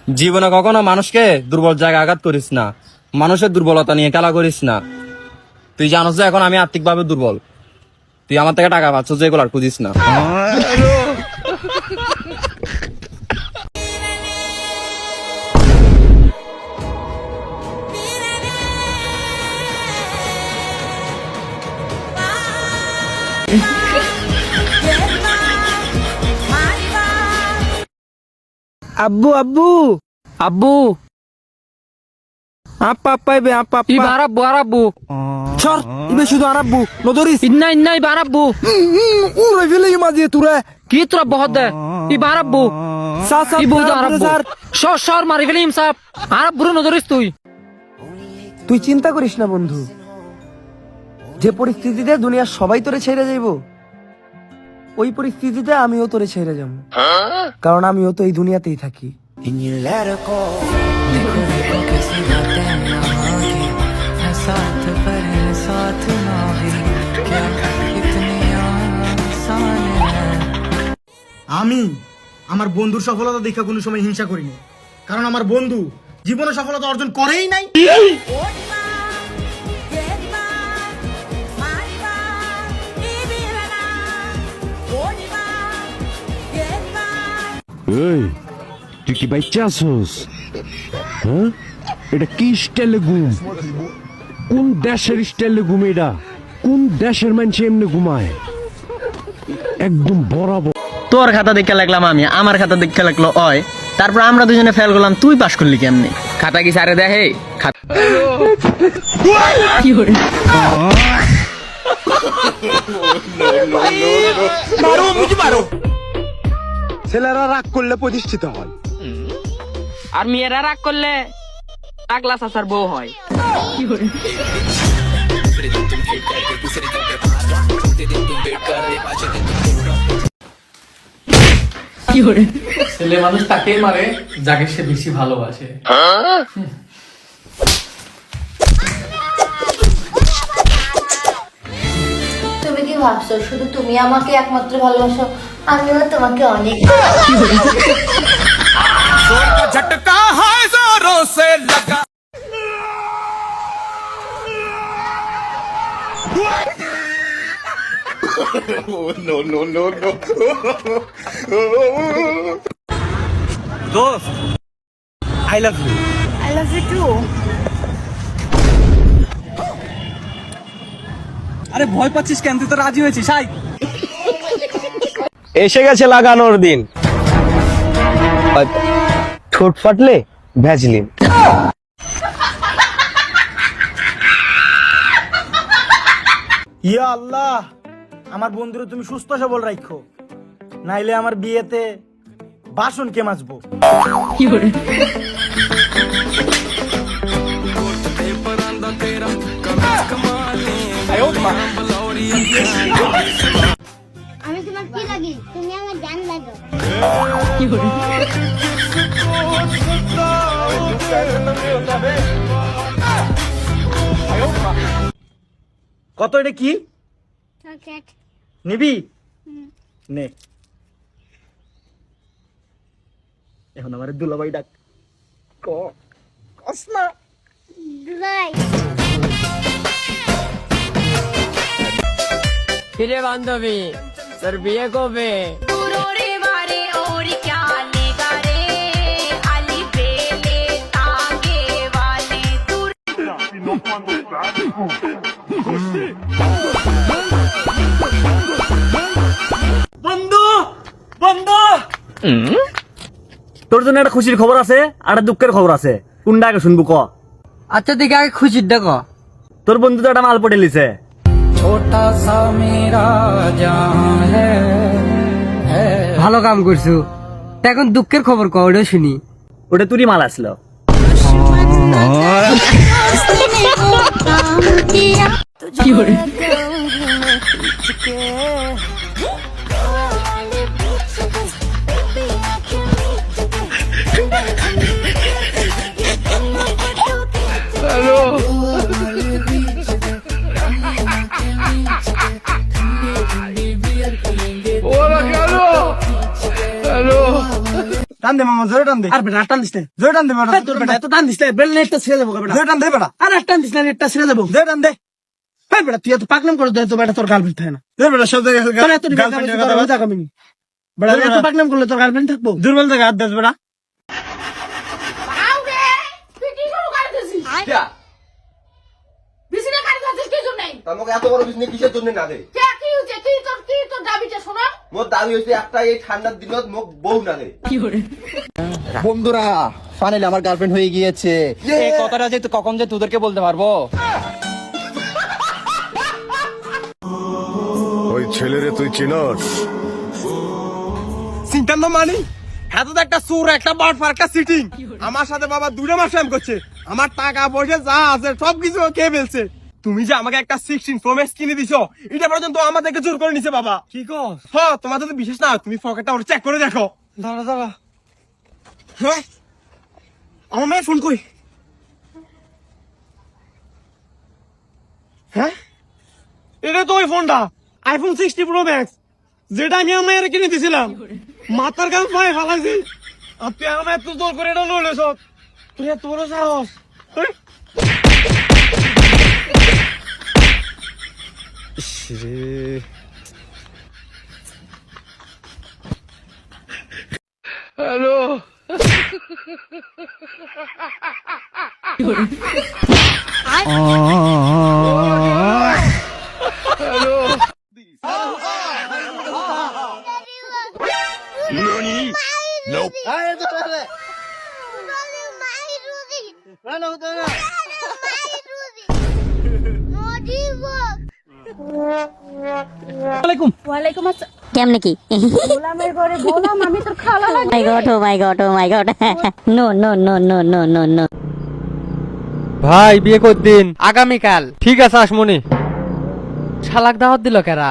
জীবনে কখনো মানুষকে দুর্বল জায়গায় আঘাত করিস না, মানুষের দুর্বলতা নিয়ে খেলা করিস না। তুই জানোস যে এখন আমি আর্থিকভাবে দুর্বল, তুই আমার থেকে টাকা পাচ্ছ যে এগুলো আর খুঁজিস না। আব্বু আব্বু আব্বু আপা পাইবে আপা ইবার আব্বু আর আব্বু চর ইবে শুধু আর আব্বু নদরিস ইন্না ইন্না ইবার আব্বু উড়ে ফেলে মাঝে তুরে কি তোরা বহুত দে ইবার আব্বু সা সা ইবু আর আব্বু সর সর মারি ফেলি ইমসাপ আর আব্বুরে নজরিস তুই তুই চিন্তা করিস না বন্ধু, যে পরিস্থিতিতে দুনিয়ার সবাই তোরে ছেড়ে যাইব ওই পরিস্থিতিতে আমিও তোরে ছেড়ে যাব, কারণ আমিও তো এই দুনিয়াতেই থাকি। আমি আমার বন্ধুর সফলতা দেখে কোনো সময় হিংসা করিনি, কারণ আমার বন্ধু জীবনে সফলতা অর্জন করেই নাই। এই তুই কি বাচ্চা আছোস? হ্যাঁ, এটা কি স্টাইলে ঘুম? কোন দেশের স্টাইলে ঘুম? এটা কোন দেশের মানুষ এমনি ঘুমায়? একদম বরাবর। তোর খাতা দেখে লাগলাম আমি, আমার খাতা দেখে লাগলো অয়, তারপর আমরা দুজনে ফেল করলাম, তুই পাস করলি কেমনি? খাতা কি সারে দেখে? ছেলেরা রাগ করলে প্রতিষ্ঠিত হয়, আর মেয়েরা রাগ করলে পাগলা চাচার বউ হয়। ছেলে মানুষ তাকেই মারে যাকে সে বেশি ভালোবাসে। তুমি কি ভাবছো শুধু তুমি আমাকে একমাত্র ভালোবাসো? আমিও তোমাকে অনেক দোস্ত I love you. I love you too. আরে ভয় পাচ্ছিস কেন? তুই তো রাজি হয়েছিস। আই এসে গেছে লাগানোর দিন, ঠোঁট ফাটলে ভ্যাজলিন। ইয়া আল্লাহ, আমার বন্ধুরে তুমি সুস্থ সবল রাখো, নাইলে আমার বিয়েতে বাসন কে মাজবো। আমি তোমার কি লাগি? তুমি আমার জান লাগো। কত এটা কি চকলেট নিবি? নে, এখন আমার দুলাভাই ডাক। কস না। দুলাই কিরে বান্ধবী, তোর বিয়ে কবে? বন্ধু বন্ধু, তোর জন্য একটা খুশির খবর আছে আর একটা দুঃখের খবর আছে, কোনটা আগে শুনবো ক? আচ্ছা দেখে আগে খুশির দেখো। তোর বন্ধু তো একটা মাল পটে লিছে। ভালো কাম করছো, তা এখন দুঃখের খবর কও, ওটা শুনি। ওটা তুরই মাল আসলো। কি করে? টান দে মামা, জোরে টান দে। আর বেটা টান দিস না। জোরে টান দে বেটা, তোর বেটা এত টান দিস না, বেল নেটটা ছেড়ে দেবো বেটা। জোরে টান দে বেটা, আর টান দিস না, নেটটা ছেড়ে দেবো। জোরে টান দে। হ্যাঁ বেটা তুই এত পাকনাম করে দেয় তো বেটা তোর গার্লফ্রেন্ড থাকে না। জোরে বেটা, সব জায়গায় তোর এত গার্লফ্রেন্ডের কথা বল। বেটা এত পাকনাম করলে তোর গার্লফ্রেন্ড থাকবো? দুর্বল জায়গা হাত দেস বেটা। তুই কি শুরু করতেছিস? বিছানা কাটতেছিস কিছু নেই। আমাকে এত বড় বিজনেস কিসের জন্য না রে? কে কি হচ্ছে? কি তোর দাবিটা শোনা? মোর দাবি হইছে একটা, এই ঠান্ডার দিনত মোক বউ না রে। বন্ধুরা ফাইনালি আমার গার্লফ্রেন্ড হয়ে গিয়েছে। এই কথাটা যে কখন যে তোদেরকে বলতে পারবো? ওই ছেলেরে তুই চিনস? চিন্তা না মানি, এত তো একটা সুর, একটা বাট ফার, একটা সিটিং। আমার সাথে বাবা 2 মাস প্রেম করছে, আমার টাকা পয়সা যা আছে সবকিছু কে ফেলছে। তুমি যে আমাকে একটা 16 Pro Max কিনে দিছো, এটা পর্যন্ত আমাদেরকে জোর করে নিছে বাবা। কি কস? হ্যাঁ, তোমাদের তো বিশেষ না, তুমি পকেটটা ওর চেক করে দেখো। দাঁড়া দাঁড়া, হ্যাঁ আমার মেয়ে ফোন কই? হ্যাঁ এটা তো ওই ফোনটা, আইফোন 60 Pro Max, যেটা আমি আমার মেয়ের কিনে দিছিলাম। মাথার গান পায়ে ফেলাইছি, আপনি আমার এত জোর করে এটা লইলে সব। তুই এত বড় সাহস? হ্যালো, ওয়ালাইকুম আসসালাম। কেমনে কি? গোলামের ঘরে গোলাম, আমি তোর খালা লাগি। My God, oh my God, oh my God. No no no no no no no. ভাই বিয়ে করদিন? আগামীকাল। ঠিক আছে আসমনি। শালাক দাওয়াত দিল কেরা?